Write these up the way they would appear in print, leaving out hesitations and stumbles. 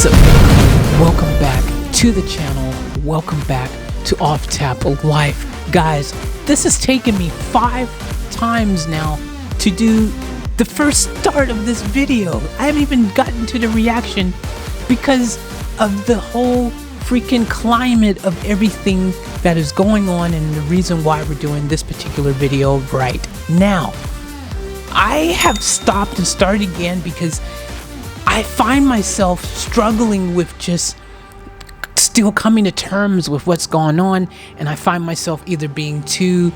What's up? Welcome back to the channel. Welcome back to Off Tap Life. Guys, this has taken me 5 times now to do the first start of this video. I haven't even gotten to the reaction because of the whole freaking climate of everything that is going on and the reason why we're doing this particular video right now. I have stopped and started again because I find myself struggling with just still coming to terms with what's going on, and I find myself either being too,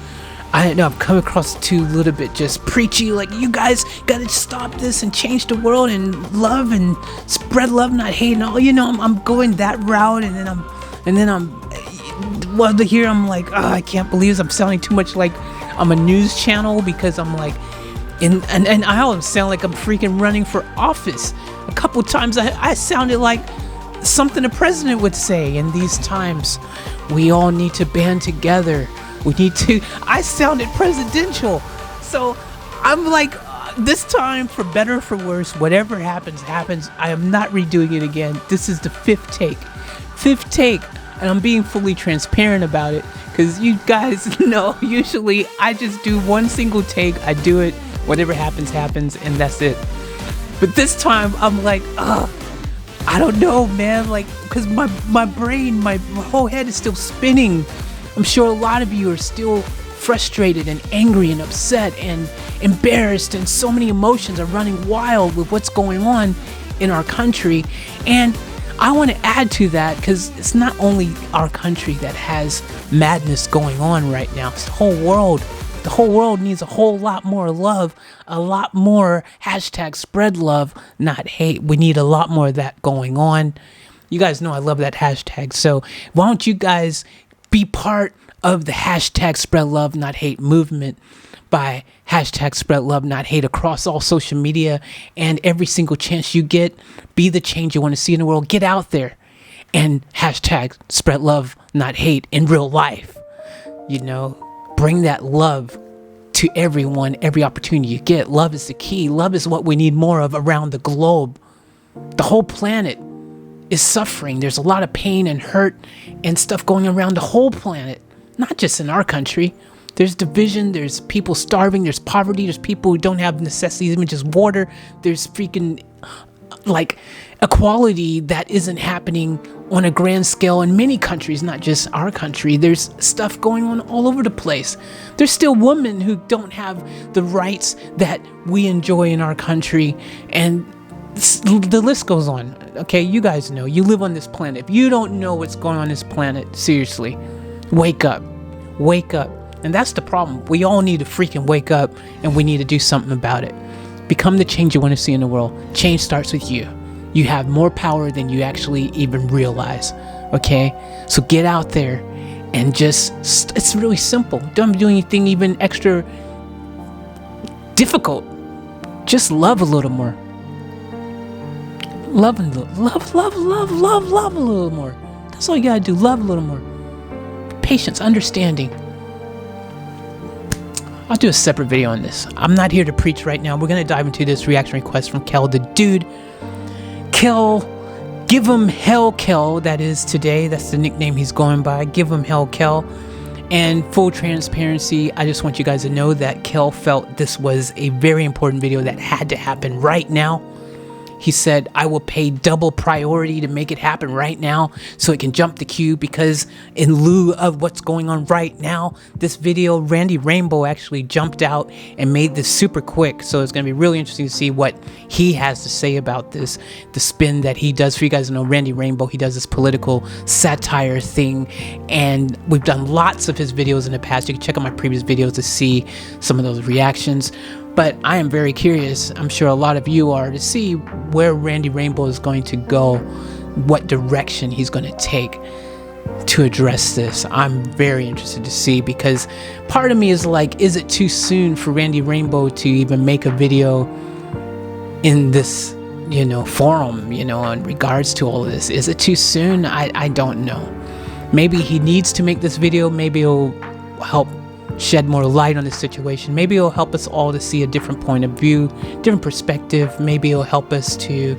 I don't know, I've come across too a little bit just preachy, like you guys gotta stop this and change the world and love and spread love, not hate, and all, you know, I'm going that route, and then I'm well, here I'm like, oh, I can't believe I'm sounding too much like I'm a news channel, because I'm like, and I always sound like I'm freaking running for office. A couple times I sounded like something the president would say in these times. We all need to band together. I sounded presidential. So I'm like, this time, for better or for worse, whatever happens, happens. I am not redoing it again. This is the fifth take. And I'm being fully transparent about it, because you guys know, usually I just do one single take. I do it, whatever happens, happens, and that's it. But this time, I'm like, I don't know, man, like, because my brain, my whole head is still spinning. I'm sure a lot of you are still frustrated and angry and upset and embarrassed, and so many emotions are running wild with what's going on in our country. And I want to add to that, because it's not only our country that has madness going on right now, it's the whole world. The whole world needs a whole lot more love, a lot more hashtag spread love, not hate. We need a lot more of that going on. You guys know I love that hashtag. So why don't you guys be part of the hashtag spread love, not hate movement by hashtag spread love, not hate across all social media, and every single chance you get, be the change you want to see in the world. Get out there and hashtag spread love, not hate in real life. You know, bring that love to everyone, every opportunity you get. Love is the key. Love is what we need more of around the globe. The whole planet is suffering. There's a lot of pain and hurt and stuff going around the whole planet, not just in our country. There's division, there's people starving, there's poverty, there's people who don't have necessities, even just water. There's freaking, like, equality that isn't happening on a grand scale in many countries, not just our country. There's stuff going on all over the place. There's still women who don't have the rights that we enjoy in our country, and the list goes on. Okay, you guys know, you live on this planet. If you don't know what's going on this planet, seriously, wake up. And that's the problem. We all need to freaking wake up, and we need to do something about it. Become the change you want to see in the world. Change starts with you. You have more power than you actually even realize. Okay? So get out there and just, it's really simple. Don't do anything even extra difficult. Just love a little more. Love a little more. That's all you gotta do. Love a little more. Patience, understanding. I'll do a separate video on this. I'm not here to preach right now. We're gonna dive into this reaction request from Kel the Dude. Kel, give him hell Kel, that is today. That's the nickname he's going by. Give him hell Kel. And full transparency, I just want you guys to know that Kel felt this was a very important video that had to happen right now. He said, I will pay double priority to make it happen right now so it can jump the queue, because in lieu of what's going on right now, this video, Randy Rainbow actually jumped out and made this super quick. So it's going to be really interesting to see what he has to say about this, the spin that he does. For you guys to know, Randy Rainbow, he does this political satire thing, and we've done lots of his videos in the past. You can check out my previous videos to see some of those reactions. But I am very curious, I'm sure a lot of you are, to see where Randy Rainbow is going to go, what direction he's going to take to address this. I'm very interested to see, because part of me is like, is it too soon for Randy Rainbow to even make a video in this, you know, forum, you know, in regards to all of this? Is it too soon? I don't know. Maybe he needs to make this video. Maybe it'll help shed more light on the situation. Maybe it'll help us all to see a different point of view, different perspective. Maybe it'll help us to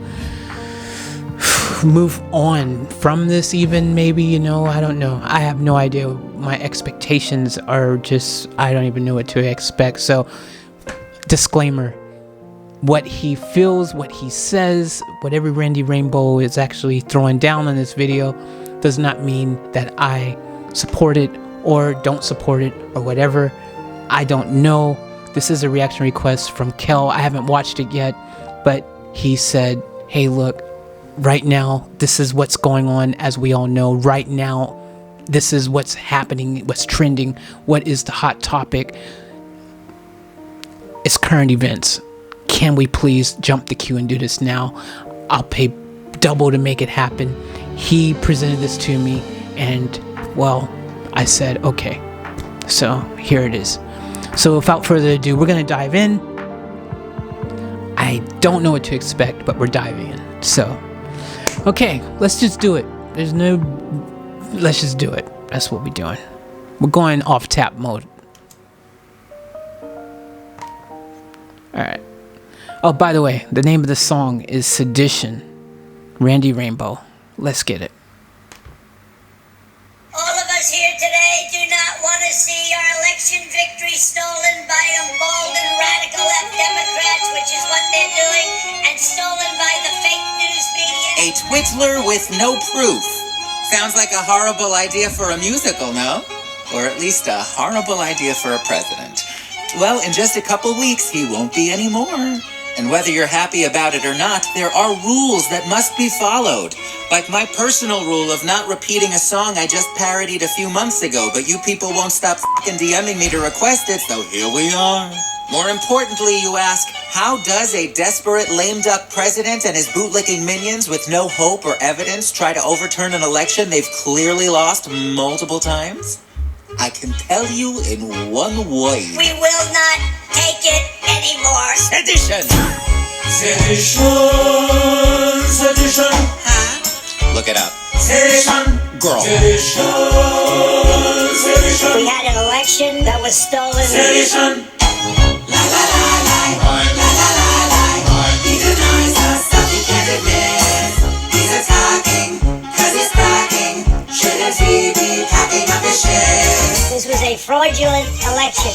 move on from this even, maybe, you know, I don't know. I have no idea. My expectations are just, I don't even know what to expect. So, disclaimer, what he feels, what he says, whatever Randy Rainbow is actually throwing down on this video does not mean that I support it or don't support it or whatever. I don't know. This is a reaction request from Kel. I haven't watched it yet, but he said, hey, look, right now, this is what's going on, as we all know. Right now, this is what's happening, what's trending, what is the hot topic. It's current events. Can we please jump the queue and do this now? I'll pay double to make it happen. He presented this to me, and, well, I said, okay. So, here it is. So, without further ado, we're going to dive in. I don't know what to expect, but we're diving in. So, okay, let's just do it. Let's just do it. That's what we're doing. We're going off tap mode. Alright. Oh, by the way, the name of the song is Sedition. Randy Rainbow. Let's get it. All of us here today do not want to see our election victory stolen by emboldened radical left Democrats, which is what they're doing, and stolen by the fake news media. A twiddler with no proof. Sounds like a horrible idea for a musical, no? Or at least a horrible idea for a president. Well, in just a couple weeks, he won't be anymore. And whether you're happy about it or not, there are rules that must be followed. Like my personal rule of not repeating a song I just parodied a few months ago, but you people won't stop f***ing DMing me to request it, so here we are. More importantly, you ask, how does a desperate lame duck president and his bootlicking minions with no hope or evidence try to overturn an election they've clearly lost multiple times? I can tell you in one way. We will not take it anymore. Sedition! Sedition, sedition. Huh? Look it up. Sedition. Girl. Sedition, sedition. We had an election that was stolen. Sedition. La la la la. La la la la. He denies the stuff he can't admit. He's attacking, cause he's cracking. Shouldn't he be packing up his shit? This was a fraudulent election.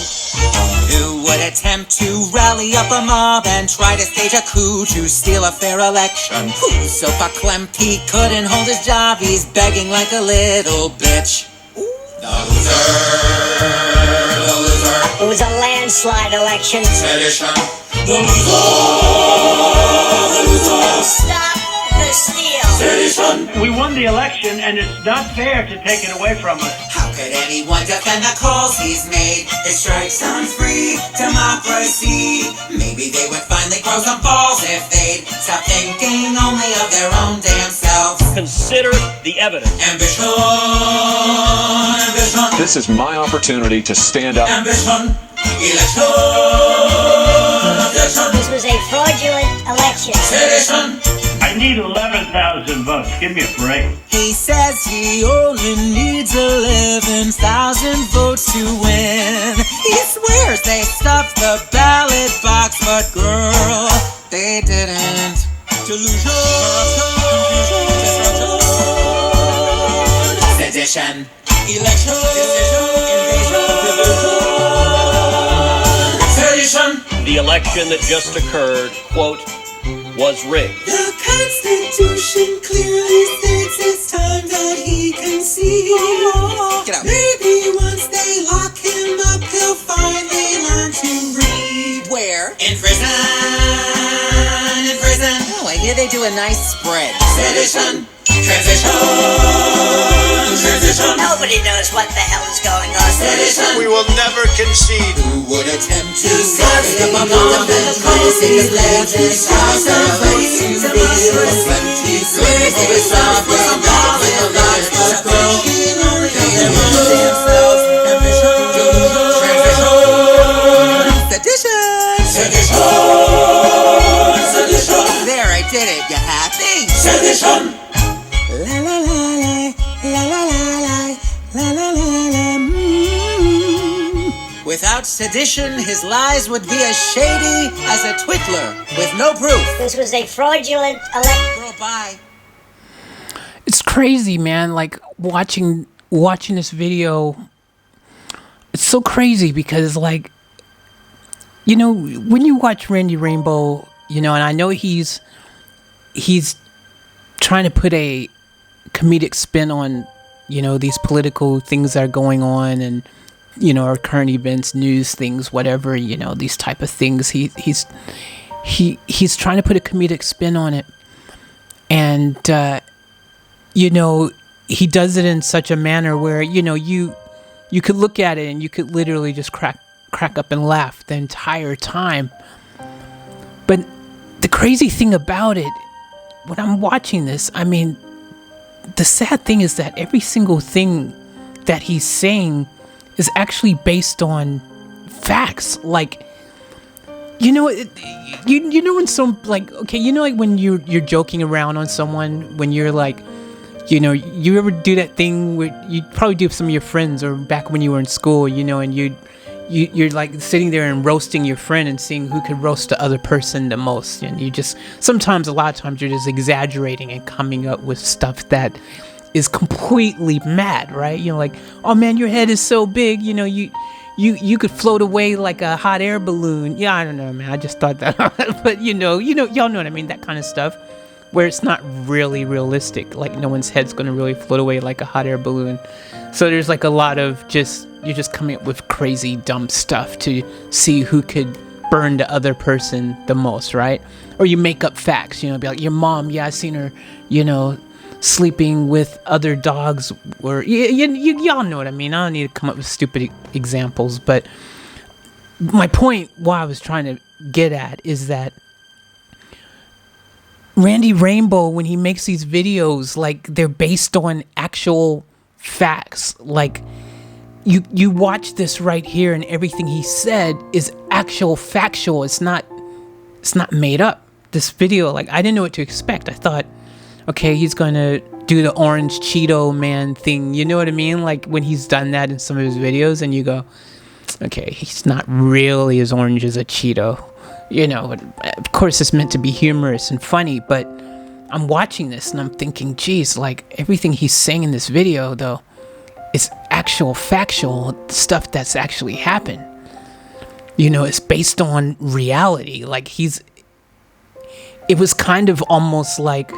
Who would attempt to rally up a mob and try to stage a coup to steal a fair election? Who's so verklempt he couldn't hold his job? He's begging like a little bitch. The loser, the loser. It was a landslide election. Sedition. The loser, the loser. Stop the steal. Sedition. We won the election, and it's not fair to take it away from us. How could anyone defend the calls he's made? His strikes on free democracy. Maybe they would finally grow some balls if they'd stop thinking only of their own damn selves. Consider the evidence. Ambition, ambition. This is my opportunity to stand up. Ambition. Election, election. This was a fraudulent election. Sedition. I need 11,000 votes. Give me a break. He says he only needs 11,000 votes to win. He swears they stuffed the ballot box, but girl, they didn't. Delusion, sedition, election, Sedition. The election that just occurred, quote, was rigged. The Constitution clearly states it's time that he can see. Get out. Maybe once they lock him up, he'll finally learn to read. Where? In prison. In prison. Oh, I hear they do a nice spread. Sedition. Transition. Transition. Nobody knows what the hell is going on. Sedition. We will never concede. Who would attempt to rally up a mob and try to save his legs and try to vote to be? He swears they would stop with some balls in the lights, but girl, they run themselves. Ambition, transition, sedition, Sedition. Sedition. There, I did it. You happy? Sedition. La la la la, la la la la, la la la la. Without sedition, his lies would be as shady as a twiddler with no proof. This was a fraudulent election. Girl, bye. crazy, man. Like watching this video, it's so crazy because, like, you know, when you watch Randy Rainbow, you know, and I know he's trying to put a comedic spin on, you know, these political things that are going on, and, you know, our current events, news things, whatever, you know, these type of things. He's trying to put a comedic spin on it, and you know, he does it in such a manner where, you know, you could look at it and you could literally just crack up and laugh the entire time. But the crazy thing about it, when I'm watching this, I mean, the sad thing is that every single thing that he's saying is actually based on facts. Like, you know, you know when some, like, okay, you know, like when you're joking around on someone, when you're like, you know, you ever do that thing where you probably do with some of your friends, or back when you were in school, you know, and you're like sitting there and roasting your friend and seeing who could roast the other person the most, and you just, sometimes, a lot of times, you're just exaggerating and coming up with stuff that is completely mad, right? You know, like, oh man, your head is so big, you know, you could float away like a hot air balloon. Yeah, I don't know, man, I just thought that. But you know, y'all know what I mean, that kind of stuff, where it's not really realistic, like no one's head's gonna really float away like a hot air balloon. So there's like a lot of you're just coming up with crazy dumb stuff to see who could burn the other person the most, right? Or you make up facts, you know, be like, your mom, yeah, I seen her, you know, sleeping with other dogs, or y'all know what I mean. I don't need to come up with stupid examples, but my point, what I was trying to get at, is that Randy Rainbow, when he makes these videos, like, they're based on actual facts. Like, you watch this right here, and everything he said is actual factual. It's not made up. This video, like, I didn't know what to expect. I thought, okay, he's gonna do the orange Cheeto man thing, you know what I mean? Like, when he's done that in some of his videos, and you go, okay, he's not really as orange as a Cheeto. You know, of course it's meant to be humorous and funny, but I'm watching this and I'm thinking, geez, like, everything he's saying in this video, though, is actual factual stuff that's actually happened. You know, it's based on reality. Like, it was kind of almost like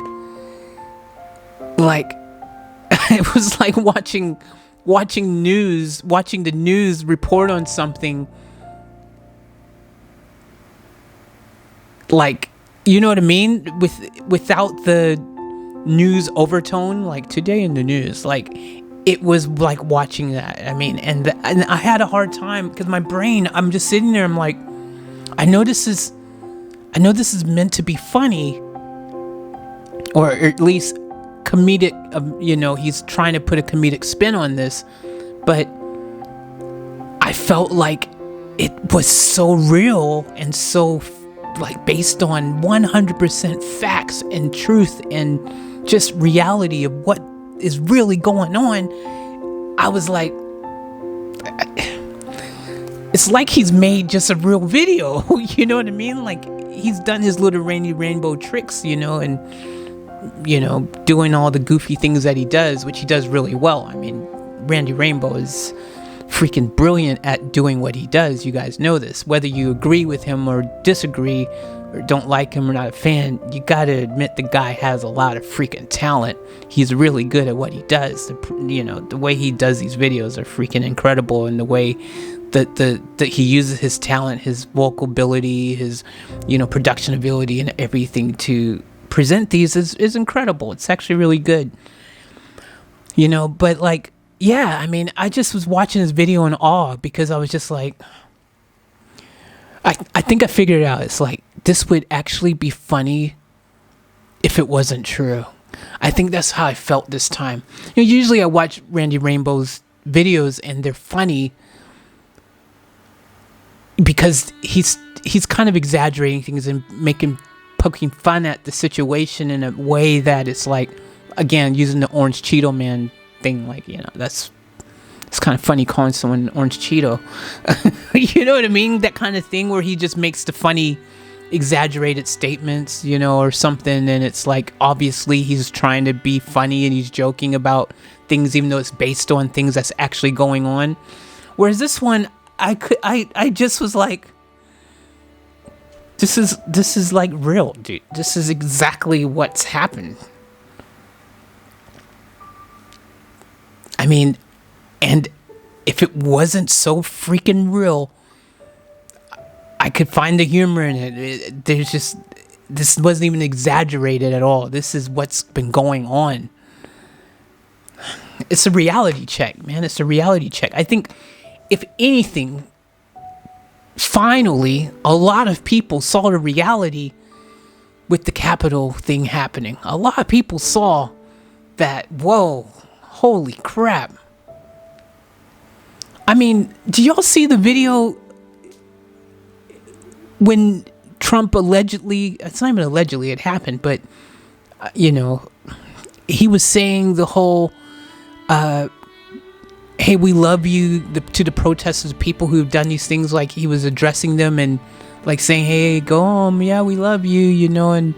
it was like watching the news report on something. Like, you know what I mean? Without the news overtone, like, today in the news, like, it was like watching that. I mean, and I had a hard time, because my brain, I'm just sitting there, I'm like, I know this is meant to be funny, or at least comedic, you know, he's trying to put a comedic spin on this, but I felt like it was so real and so, like, based on 100% facts and truth and just reality of what is really going on. I was like, it's like he's made just a real video. You know what I mean? Like, he's done his little Randy Rainbow tricks, you know, and, you know, doing all the goofy things that he does, which he does really well. I mean, Randy Rainbow is freaking brilliant at doing what he does. You guys know this. Whether you agree with him or disagree, or don't like him or not a fan, you gotta admit the guy has a lot of freaking talent. He's really good at what he does. You know, the way he does these videos are freaking incredible, and the way that he uses his talent, his vocal ability, his, you know, production ability and everything to present these is incredible. It's actually really good. You know, but like, yeah, I mean, I just was watching this video in awe, because I was just like, I think I figured it out. It's like, this would actually be funny if it wasn't true. I think that's how I felt this time. You know, usually I watch Randy Rainbow's videos and they're funny because he's kind of exaggerating things and poking fun at the situation in a way that it's like, again, using the orange Cheeto man thing, like, you know, it's kind of funny calling someone an orange Cheeto. You know what I mean? That kind of thing where he just makes the funny exaggerated statements, you know, or something, and it's like obviously he's trying to be funny and he's joking about things even though it's based on things that's actually going on. Whereas this one, I just was like, this is like real, dude. This is exactly what's happened. I mean, and if it wasn't so freaking real, I could find the humor in it. This wasn't even exaggerated at all. This is what's been going on. It's a reality check, man. It's a reality check. I think, if anything, finally, a lot of people saw the reality with the Capitol thing happening. A lot of people saw that, whoa, holy crap. I mean, do y'all see the video when Trump allegedly, it's not even allegedly, it happened, but, you know, he was saying the whole, hey, we love you, to the protesters, people who've done these things, like he was addressing them and like saying, hey, go home, yeah, we love you, you know, and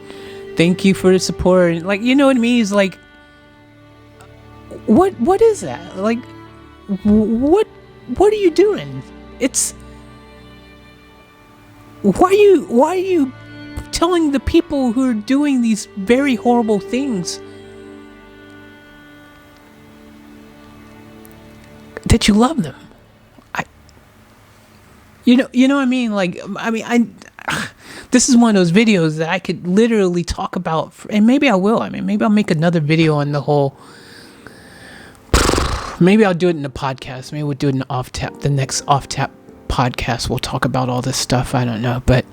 thank you for the support. And, like, you know what I mean? He's like, what is that? Like, what are you doing? It's, why are you telling the people who are doing these very horrible things that you love them? You know what I mean? Like, I mean, this is one of those videos that I could literally talk about, and maybe I will. I mean, maybe I'll make another video on the whole. Maybe I'll do it in the podcast. Maybe we'll do it in the next Off Tap podcast. We'll talk about all this stuff. I don't know, but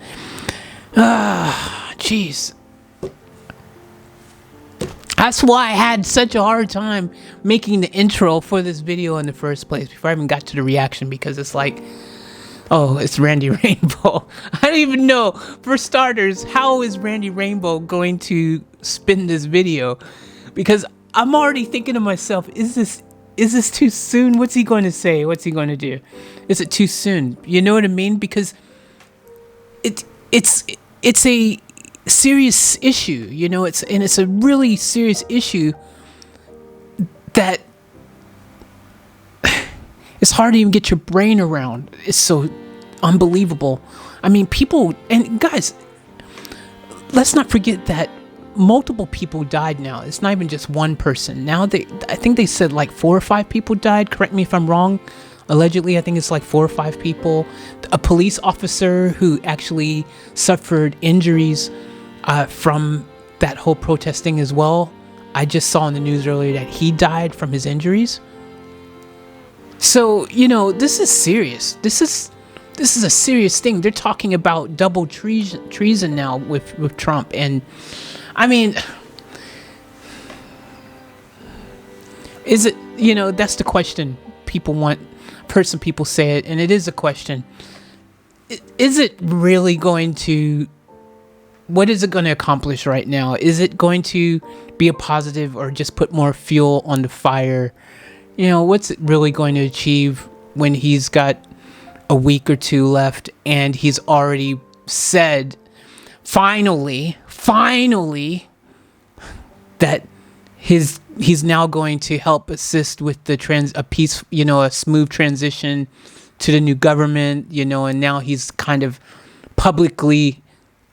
jeez. That's why I had such a hard time making the intro for this video in the first place, before I even got to the reaction, because it's like, oh, it's Randy Rainbow. I don't even know, for starters, how is Randy Rainbow going to spin this video? Because I'm already thinking to myself, is this too soon? What's he going to say? What's he going to do? Is it too soon? You know what I mean? Because it's a serious issue, you know, it's a really serious issue that it's hard to even get your brain around. It's so unbelievable. I mean, people, and guys, let's not forget that multiple people died now. It's not even just one person. Now I think they said like 4 or 5 people died. Correct me if I'm wrong. Allegedly, I think it's like 4 or 5 people. A police officer who actually suffered injuries from that whole protesting as well. I just saw in the news earlier that he died from his injuries. So, you know, this is serious. This is a serious thing. They're talking about double treason now with Trump. And I mean, is it, you know, that's the question people want. I've heard some people say it, and it is a question. Is it really going to, what is it going to accomplish right now? Is it going to be a positive or just put more fuel on the fire? You know, what's it really going to achieve when he's got a week or 2 left and he's already said finally that he's now going to help assist with the a smooth transition to the new government, you know, and now he's kind of publicly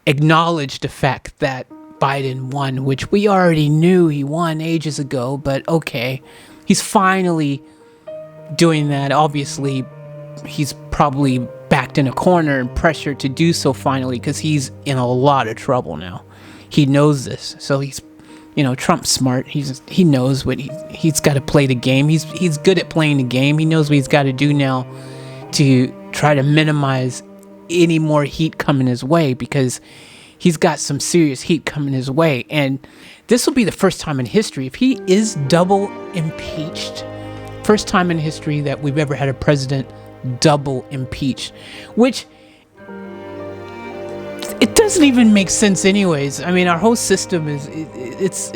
acknowledged the fact that Biden won, which we already knew he won ages ago, but okay, he's finally doing that. Obviously, he's probably backed in a corner and pressured to do so finally, because he's in a lot of trouble now. He knows this, so he's, you know, Trump's smart. He knows what he's got to play the game. He's good at playing the game. He knows what he's got to do now to try to minimize any more heat coming his way, because he's got some serious heat coming his way. And this will be the first time in history, if he is double impeached, first time in history that we've ever had a president double impeached, which it doesn't even make sense anyways. I mean, our whole system is, it's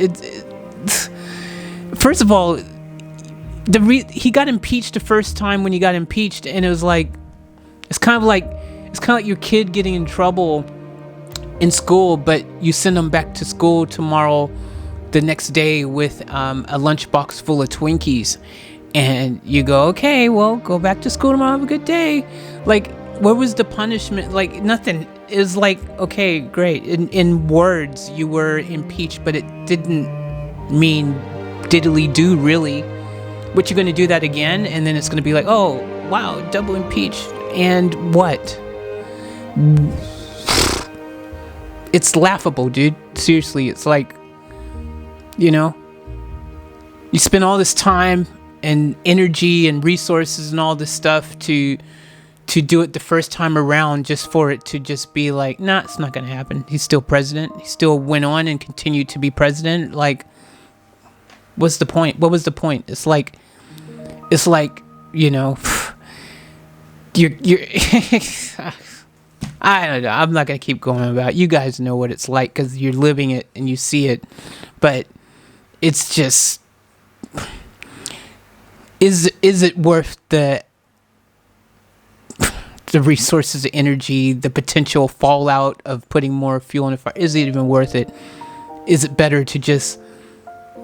first of all, he got impeached the first time when he got impeached, and it was like, it's kind of like your kid getting in trouble in school, but you send them back to school tomorrow, the next day, with a lunchbox full of Twinkies, and you go, okay, well, go back to school tomorrow, have a good day. Like, what was the punishment? Like, nothing. It was like, okay, great. In words, you were impeached, but it didn't mean diddly do, really. But you're going to do that again, and then it's going to be like, oh, wow, double impeached. And what? It's laughable, dude. Seriously, it's like, you know, you spend all this time and energy and resources and all this stuff to do it the first time around, just for it to just be like, nah, it's not going to happen. He's still president. He still went on and continued to be president. Like, what's the point? What was the point? It's like, you know, you're I don't know. I'm not going to keep going about it. You guys know what it's like because you're living it and you see it. But it's just, is it worth the resources, the energy, the potential fallout of putting more fuel on the fire? Is it even worth it? Is it better to just,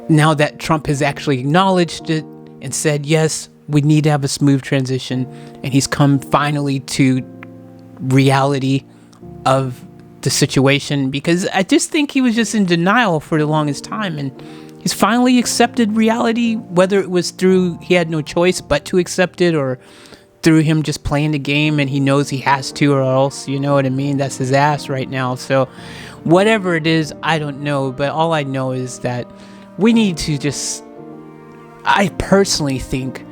now that Trump has actually acknowledged it and said, yes, we need to have a smooth transition, and he's come finally to reality of the situation, because I just think he was just in denial for the longest time, and he's finally accepted reality, whether it was through he had no choice but to accept it, or through him just playing the game and he knows he has to, or else, you know what I mean, that's his ass right now. So whatever it is, I don't know, but all I know is that we need to just, I personally think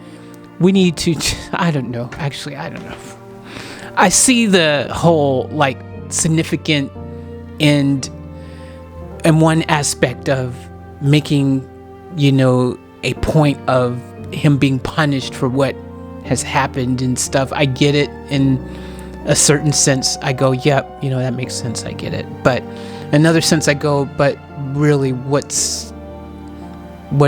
we need to, I don't know, actually I don't know, I see the whole like significant end and one aspect of making, you know, a point of him being punished for what has happened and stuff. I get it in a certain sense. I go, yep, you know, that makes sense. I get it. But another sense I go, but really what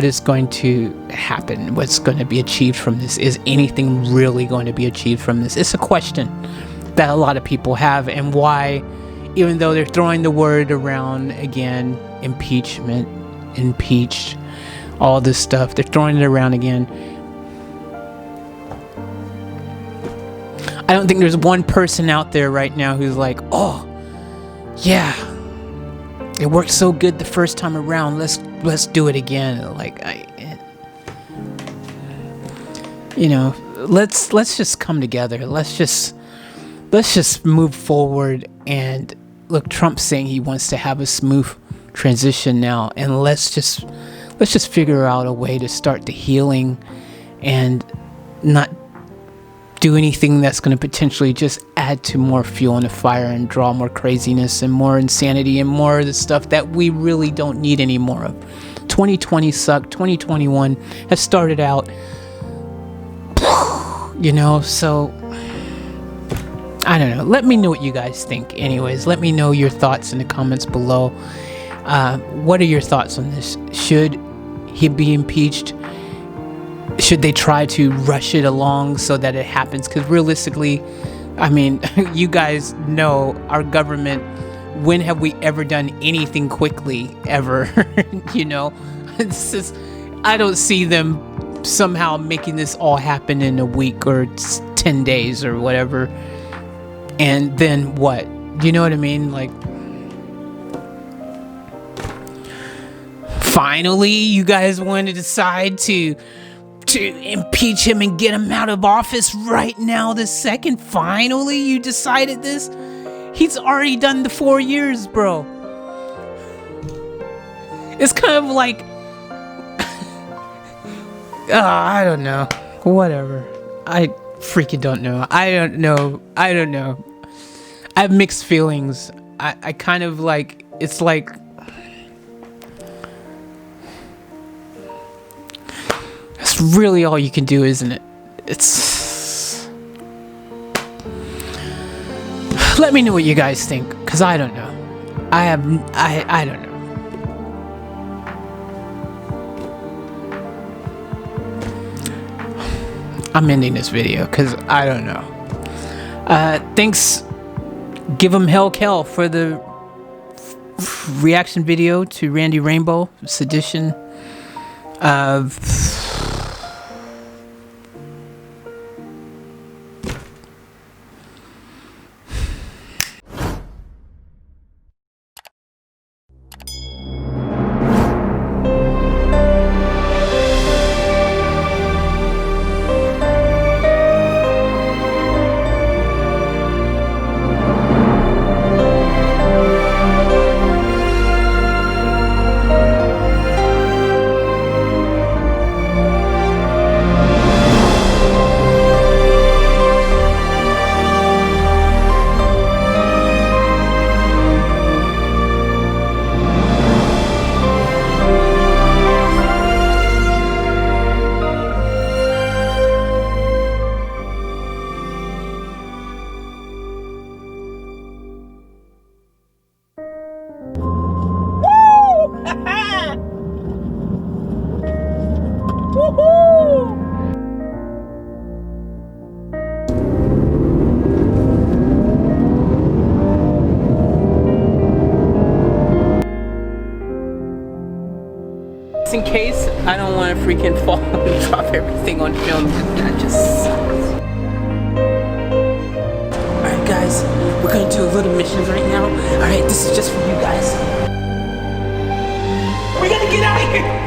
is going to happen? What's going to be achieved from this? Is anything really going to be achieved from this? It's a question that a lot of people have, and why, even though they're throwing the word around again, impeachment, impeached, all this stuff, they're throwing it around again. I don't think there's one person out there right now who's like, oh, yeah, it worked so good the first time around, let's do it again. Like, you know, let's just come together. Let's just move forward. And look, Trump's saying he wants to have a smooth transition now, and let's just figure out a way to start the healing and not do anything that's going to potentially just add to more fuel in the fire and draw more craziness and more insanity and more of the stuff that we really don't need any more of. 2020 sucked. 2021 has started out, you know, so I don't know. Let me know what you guys think. Anyways, let me know your thoughts in the comments below. What are your thoughts on this? Should he be impeached? Should they try to rush it along so that it happens? Because realistically, I mean, you guys know our government, when have we ever done anything quickly, ever? You know, it's just, I don't see them somehow making this all happen in a week or 10 days or whatever. And then what? You know what I mean? Like, finally, you guys want to decide to impeach him and get him out of office right now, this second. Finally, you decided this. He's already done the 4 years, bro. It's kind of like, I don't know. Whatever. I freaking don't know. I don't know. I have mixed feelings. I kind of like, it's like, that's really all you can do, isn't it? It's, let me know what you guys think, because I don't know. I don't know. I'm ending this video because I don't know. Thanks. Give him hell for the reaction video to Randy Rainbow, Sedition. In case I don't want to freaking fall and drop everything on film, that just sucks. Alright guys, we're gonna do a little mission right now. Alright, this is just for you guys. We gotta get out of here!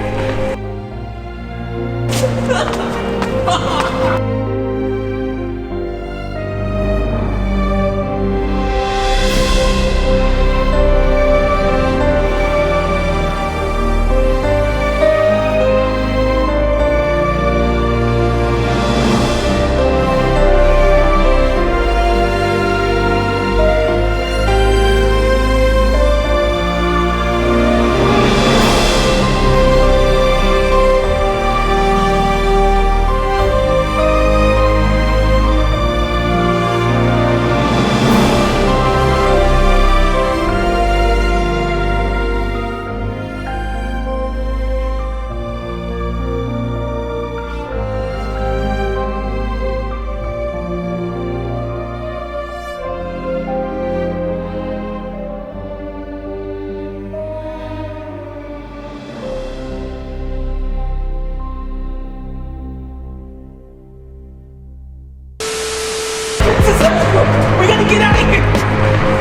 We gotta get out of here!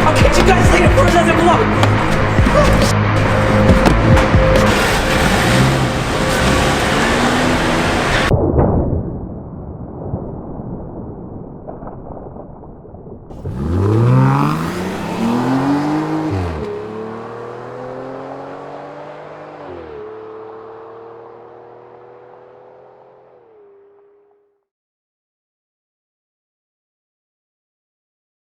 I'll catch you guys later for another vlog!